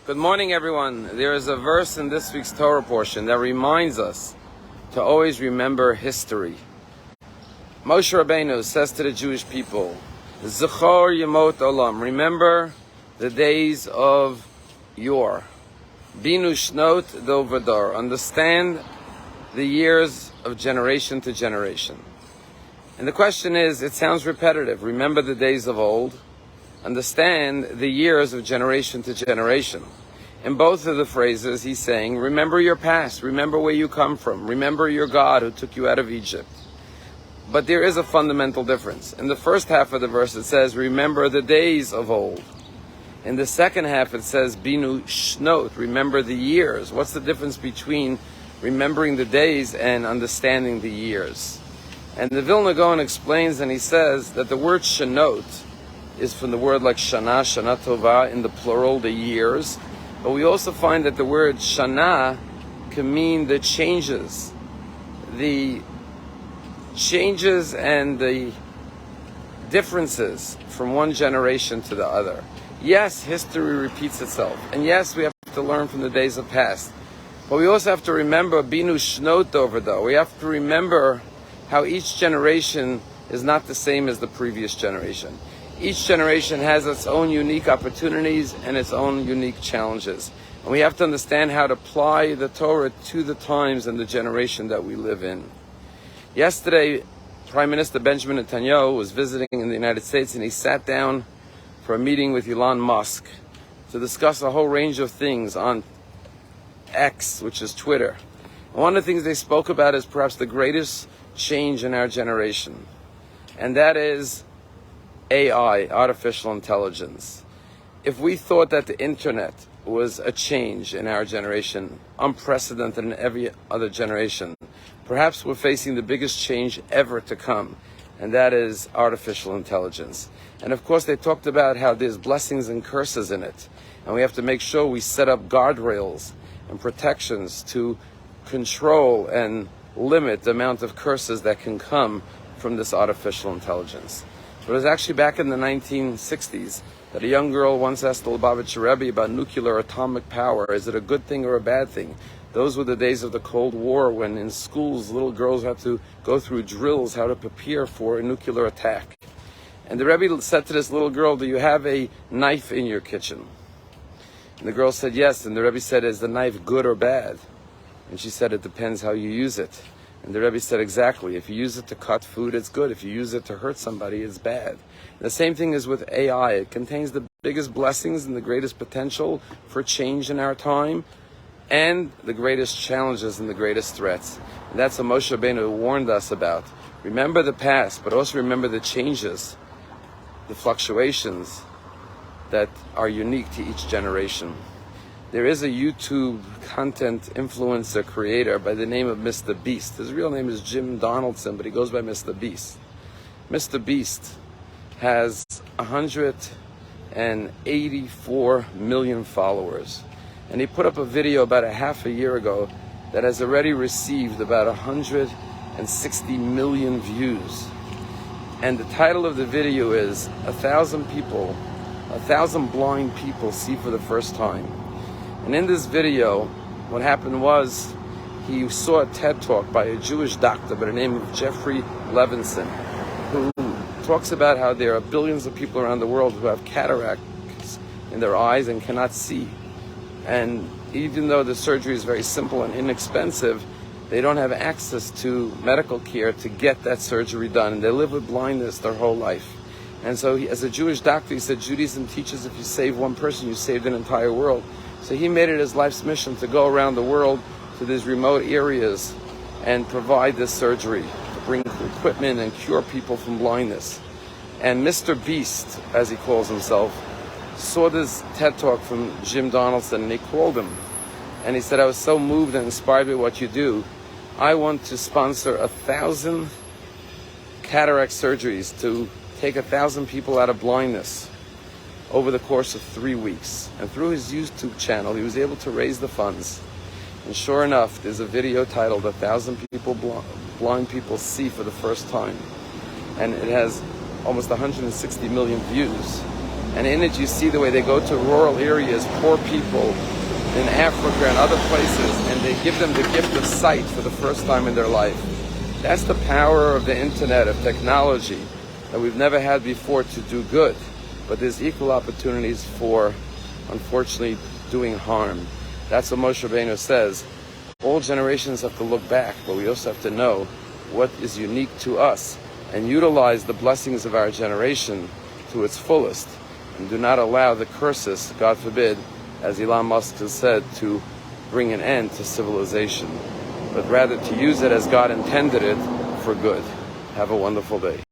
Good morning, everyone. There is a verse in this week's Torah portion that reminds us to always remember history. Moshe Rabbeinu says to the Jewish people, Zechor Yemot Olam, remember the days of yore. Binu Shnot Dovador, understand the years of generation to generation. And the question is, it sounds repetitive, remember the days of old, understand the years of generation to generation. In both of the phrases, he's saying, remember your past, remember where you come from, remember your God who took you out of Egypt. But there is a fundamental difference. In the first half of the verse, it says, remember the days of old. In the second half, it says, Binu Shnot, remember the years. What's the difference between remembering the days and understanding the years? And the Vilna Gaon explains, and he says that the word Shnot is from the word like Shana, Shana Tova, in the plural, the years. But we also find that the word Shana can mean the changes and the differences from one generation to the other. Yes, history repeats itself. And yes, we have to learn from the days of past. But we also have to remember Binu Shnot over though. We have to remember how each generation is not the same as the previous generation. Each generation has its own unique opportunities and its own unique challenges. And we have to understand how to apply the Torah to the times and the generation that we live in. Yesterday, Prime Minister Benjamin Netanyahu was visiting in the United States, and he sat down for a meeting with Elon Musk to discuss a whole range of things on X, which is Twitter. And one of the things they spoke about is perhaps the greatest change in our generation, and that is AI, artificial intelligence. If we thought that the internet was a change in our generation, unprecedented in every other generation, perhaps we're facing the biggest change ever to come, and that is artificial intelligence. And of course, they talked about how there's blessings and curses in it, and we have to make sure we set up guardrails and protections to control and limit the amount of curses that can come from this artificial intelligence. But it was actually back in the 1960s that a young girl once asked the Lubavitcher Rabbi about nuclear atomic power. Is it a good thing or a bad thing? Those were the days of the Cold War, when in schools little girls had to go through drills how to prepare for a nuclear attack. And the Rabbi said to this little girl, do you have a knife in your kitchen? And the girl said yes. And the Rabbi said, is the knife good or bad? And she said, it depends how you use it. And the Rebbe said, exactly. If you use it to cut food, it's good. If you use it to hurt somebody, it's bad. And the same thing is with AI. It contains the biggest blessings and the greatest potential for change in our time, and the greatest challenges and the greatest threats. And that's what Moshe Rabbeinu warned us about. Remember the past, but also remember the changes, the fluctuations that are unique to each generation. There is a YouTube content influencer creator by the name of Mr. Beast. His real name is Jim Donaldson, but he goes by Mr. Beast. Mr. Beast has 184 million followers. And he put up a video about a half a year ago that has already received about 160 million views. And the title of the video is 1,000 blind people see for the first time. And in this video, what happened was he saw a TED Talk by a Jewish doctor by the name of Jeffrey Levinson, who talks about how there are billions of people around the world who have cataracts in their eyes and cannot see. And even though the surgery is very simple and inexpensive, they don't have access to medical care to get that surgery done. And they live with blindness their whole life. And so as a Jewish doctor, he said, Judaism teaches if you save one person, you saved an entire world. So he made it his life's mission to go around the world to these remote areas and provide this surgery, to bring equipment and cure people from blindness. And Mr. Beast, as he calls himself, saw this TED Talk from Jim Donaldson, and he called him. And he said, I was so moved and inspired by what you do. I want to sponsor 1,000 cataract surgeries to take 1,000 people out of blindness over the course of 3 weeks. And through his YouTube channel, he was able to raise the funds. And sure enough, there's a video titled 1,000 blind people see for the first time. And it has almost 160 million views. And in it you see the way they go to rural areas, poor people in Africa and other places, and they give them the gift of sight for the first time in their life. That's the power of the internet, of technology, that we've never had before to do good. But there's equal opportunities for, unfortunately, doing harm. That's what Moshe Rabbeinu says. All generations have to look back, but we also have to know what is unique to us and utilize the blessings of our generation to its fullest. And do not allow the curses, God forbid, as Elon Musk has said, to bring an end to civilization, but rather to use it as God intended it for good. Have a wonderful day.